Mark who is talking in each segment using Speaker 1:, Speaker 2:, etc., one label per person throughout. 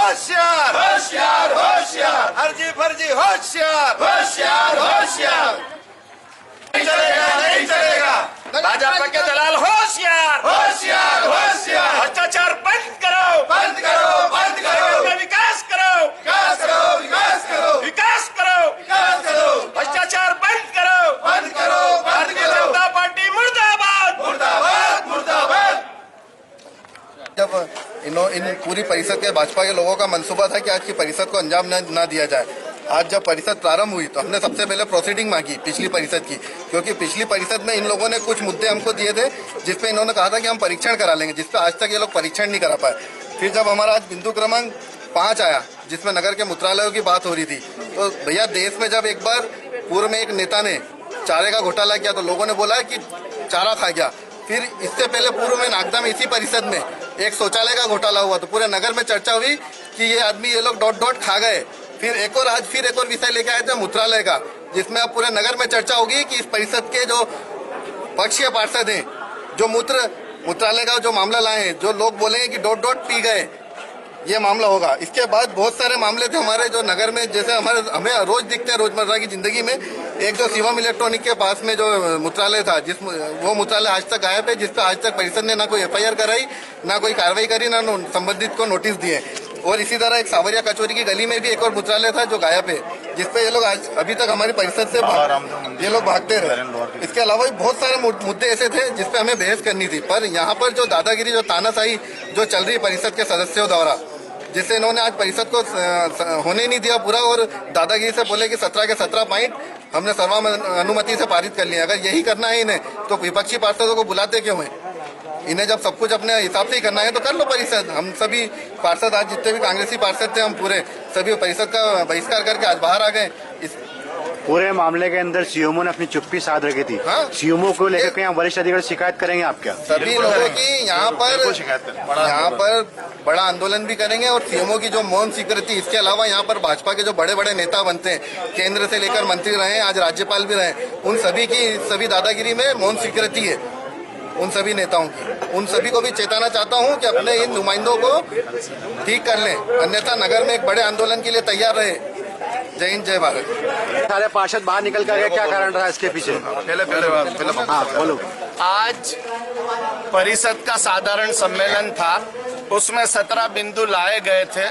Speaker 1: होशियार
Speaker 2: होशियार होशियार
Speaker 1: फर्जी फर्जी होशियार
Speaker 2: होशियार होशियार
Speaker 1: नहीं चलेगा नहीं चलेगा भाजपा के दलाल होशियार
Speaker 2: होशियार होशियार
Speaker 1: भ्रष्टाचार बंद करो
Speaker 2: बंद करो बंद करो
Speaker 1: विकास करो
Speaker 2: विकास करो विकास करो
Speaker 1: विकास करो
Speaker 2: विकास करो
Speaker 1: भ्रष्टाचार बंद करो
Speaker 2: बंद करो बंद
Speaker 1: भारतीय
Speaker 2: करो
Speaker 1: जनता पार्टी मुर्दाबाद
Speaker 2: मुर्दाबाद मुर्दाबाद।
Speaker 3: जब इन पूरी परिषद के भाजपा के लोगों का मंसूबा था कि आज की परिषद को अंजाम न दिया जाए। आज जब परिषद प्रारंभ हुई तो हमने सबसे पहले प्रोसीडिंग मांगी पिछली परिषद की, क्योंकि पिछली परिषद में इन लोगों ने कुछ मुद्दे हमको दिए थे जिसपे इन्होंने कहा था कि हम परीक्षण करा लेंगे, जिसपे आज तक ये लोग परीक्षण नहीं करा पाए। फिर जब हमारा आज बिंदु क्रमांक 5 आया जिसमें नगर के मूत्रालयों की बात हो रही थी, तो भैया देश में जब एक बार पूर्व में एक नेता ने चारे का घोटाला किया तो लोगों ने बोला कि चारा खा गया। फिर इससे पहले पूर्व में नागदा में इसी परिषद में एक शौचालय का घोटाला हुआ तो पूरे नगर में चर्चा हुई कि ये आदमी ये लोग डॉट डॉट खा गए। फिर एक और विषय लेके आए थे मूत्रालय का, जिसमें अब पूरे नगर में चर्चा होगी कि इस परिषद के जो पक्षीय पार्षद हैं जो मूत्रालय का जो मामला लाए हैं, जो लोग बोलेंगे कि डॉट डॉट पी गए, ये मामला होगा। इसके बाद बहुत सारे मामले थे हमारे जो नगर में, जैसे हमें रोज दिखते हैं रोजमर्रा की जिंदगी में। एक जो शिवम इलेक्ट्रॉनिक के पास में जो मूत्रालय था, वो मूत्रालय आज तक गायब है, जिसपे आज तक परिषद ने ना कोई FIR कराई, ना कोई कार्रवाई करी, ना संबंधित को नोटिस दिए। और इसी तरह एक सावरिया कचोरी की गली में भी एक और मूत्रालय था जो गायब है, जिसपे ये लोग आज अभी तक हमारी परिषद से ये लोग भागते रहे। इसके अलावा भी बहुत सारे मुद्दे ऐसे थे जिसपे हमें बहस करनी थी, पर यहाँ पर जो दादागिरी, जो तानाशाही जो चल रही है परिषद के सदस्यों द्वारा, जिससे इन्होंने आज परिषद को होने नहीं दिया पूरा, और दादागिरी से बोले कि 17 के 17 पॉइंट हमने सर्वानुमति से पारित कर लिया। अगर यही करना है इन्हें तो विपक्षी पार्षदों को बुलाते क्यों हैं? इन्हें जब सब कुछ अपने हिसाब से ही करना है तो कर लो परिषद। हम सभी पार्षद आज जितने भी कांग्रेसी पार्षद थे, हम पूरे सभी परिषद का बहिष्कार करके आज बाहर आ गए। इस
Speaker 4: पूरे मामले के अंदर सीएमओ ने अपनी चुप्पी साध रखी थी।
Speaker 3: हाँ?
Speaker 4: सीएमओ को लेकर यहाँ वरिष्ठ अधिकारी शिकायत करेंगे आप क्या?
Speaker 3: सभी लोगों की यहाँ पर बड़ा आंदोलन भी करेंगे और सीएमओ की जो मौन स्वीकृति, इसके अलावा यहाँ पर भाजपा के जो बड़े बड़े नेता बनते हैं, केंद्र से लेकर मंत्री रहे, आज राज्यपाल भी रहे, उन सभी की सभी दादागिरी में मौन स्वीकृति है उन सभी नेताओं की। उन सभी को भी चेताना चाहता हूँ कि अपने इन नुमाइंदों को ठीक कर लें, अन्यथा नगर में एक बड़े आंदोलन के लिए तैयार रहे। जय हिंद जय भारत।
Speaker 4: सारे पार्षद बाहर निकल कर गए, क्या कारण रहा इसके पीछे? हाँ बोलो।
Speaker 2: आज परिषद का साधारण सम्मेलन था, उसमें 17 बिंदु लाए गए थे,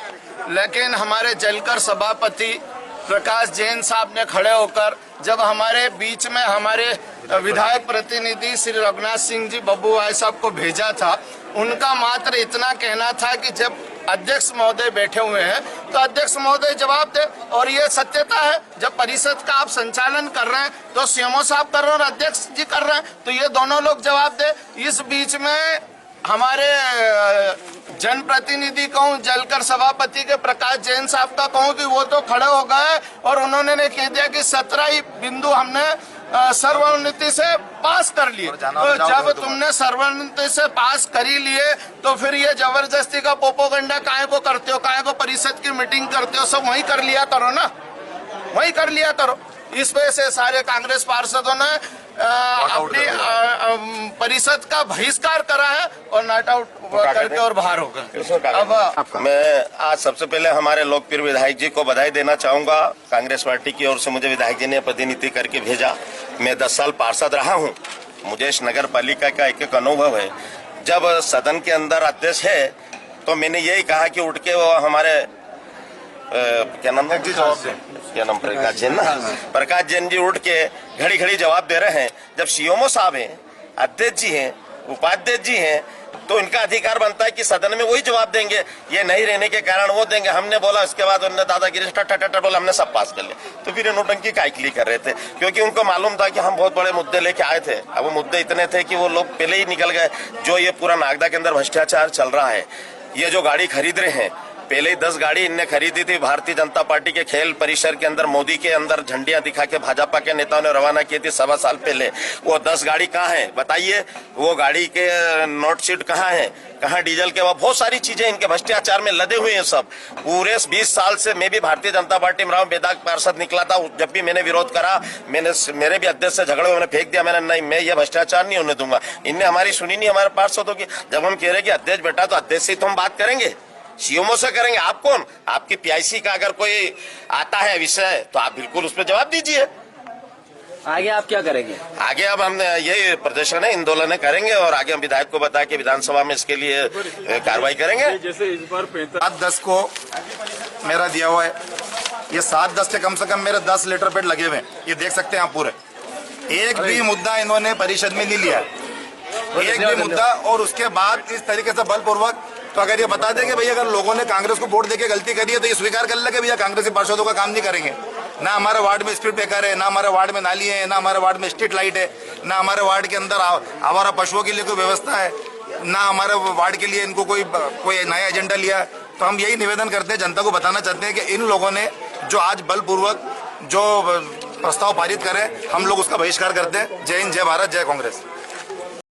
Speaker 2: लेकिन हमारे जलकर सभापति प्रकाश जैन साहब ने खड़े होकर जब हमारे बीच में हमारे विधायक प्रतिनिधि श्री रघुनाथ सिंह जी बब्बू भाई साहब को भेजा था, उनका मात्र इतना कहना था कि जब अध्यक्ष महोदय बैठे हुए हैं तो अध्यक्ष महोदय जवाब दे। और ये सत्यता है, जब परिषद का आप संचालन कर रहे हैं तो सीएमओ साहब कर रहे हैं और अध्यक्ष जी कर रहे हैं, तो ये दोनों लोग जवाब दे। इस बीच में हमारे जनप्रतिनिधि कहूँ, जलकर सभापति के प्रकाश जैन साहब का कहूँ कि वो तो खड़े हो गए और उन्होंने कह दिया कि 17 ही बिंदु हमने सर्वानुमति से पास कर लिए। तो जब तुमने सर्वानुमति से पास कर ही लिए तो फिर ये जबरदस्ती का पोपोगंडा काहे को करते हो, काहे को परिषद की मीटिंग करते हो? सब वही कर लिया करो ना, वही कर लिया करो। इस वजह से सारे कांग्रेस पार्षदों ने अपनी परिषद का बहिष्कार करा है और नाट आउट करके और बाहर हो गए।
Speaker 5: अब मैं आज सबसे पहले हमारे लोकप्रिय विधायक जी को बधाई देना चाहूंगा। कांग्रेस पार्टी की ओर से मुझे विधायक जी ने प्रतिनिधि करके भेजा। मैं 10 साल पार्षद रहा हूं, मुझे इस नगर पालिका का एक अनुभव है। जब सदन के अंदर अध्यक्ष है तो मैंने यही कहा कि उठ के वो हमारे क्या नाम प्रकाश जैन ना, प्रकाश जैन जी उठ के घड़ी घड़ी जवाब दे रहे हैं। जब सीएमओ साहब हैं, अध्यक्ष जी हैं, उपाध्यक्ष जी हैं, तो इनका अधिकार बनता है कि सदन में वही जवाब देंगे। ये नहीं रहने के कारण वो देंगे। हमने बोला, उसके बाद उन्होंने दादागिरी टट बोला, हमने सब पास कर लिया। तो फिर ये नोटंकी काहे के लिए कर रहे थे? क्योंकि उनको मालूम था कि हम बहुत बड़े मुद्दे लेके आए थे। अब वो मुद्दे इतने थे कि वो लोग पहले ही निकल गए। जो ये पूरा नागदा के अंदर भ्रष्टाचार चल रहा है, ये जो गाड़ी खरीद रहे हैं, पहले ही 10 गाड़ी इनने खरीदी थी भारतीय जनता पार्टी के खेल परिसर के अंदर, मोदी के अंदर झंडियां दिखा के भाजपा के नेताओं ने रवाना की थी 1.25 साल पहले। वो 10 गाड़ी कहाँ है बताइए? वो गाड़ी के नोट शीट कहाँ है? कहाँ डीजल के? बहुत सारी चीजें इनके भ्रष्टाचार में लदे हुए हैं सब। पूरे 20 साल से मैं भी भारतीय जनता पार्टी में रहा हूं, बेदाग पार्षद निकला था। जब भी मैंने विरोध करा, मेरे भी अध्यक्ष से झगड़े, मैंने फेंक दिया। मैंने नहीं, मैं ये भ्रष्टाचार नहीं होने दूंगा। इनने हमारी सुनी नहीं, हमारे पार्षदों की। जब हम कह रहे कि अध्यक्ष बेटा, तो अध्यक्ष से तो हम बात करेंगे, सीएमओ से करेंगे। आप कौन? आपकी पीआईसी का अगर कोई आता है विषय तो आप बिल्कुल उस पर जवाब दीजिए।
Speaker 6: आगे आप क्या करेंगे?
Speaker 5: आगे अब हम यही प्रदर्शन है, आंदोलन करेंगे और आगे हम विधायक को बता के विधानसभा में इसके लिए कार्रवाई करेंगे।
Speaker 1: जैसे इस बार
Speaker 2: 7-10 को मेरा दिया हुआ है, ये 7-10 के कम से कम मेरे 10 लेटर पेड लगे हुए हैं, ये देख सकते हैं आप पूरे। एक भी मुद्दा इन्होंने परिषद में नहीं लिया, एक भी मुद्दा। और उसके बाद इस तरीके से बलपूर्वक, तो अगर ये बता देंगे भैया अगर लोगों ने कांग्रेस को वोट देके गलती करी है तो ये स्वीकार कर ले कि भैया कांग्रेसी पार्षदों का काम नहीं करेंगे। ना हमारे वार्ड में स्पीड ब्रेकर है, ना हमारे वार्ड में नाली है, ना हमारे वार्ड में स्ट्रीट लाइट है, ना हमारे वार्ड के अंदर आवारा पशुओं के लिए कोई व्यवस्था है, ना हमारे वार्ड के लिए इनको कोई नया एजेंडा लिया। तो हम यही निवेदन करते हैं, जनता को बताना चाहते हैं कि इन लोगों ने जो आज बलपूर्वक जो प्रस्ताव पारित करे, हम लोग उसका बहिष्कार करते हैं। जय हिंद, जय भारत, जय कांग्रेस।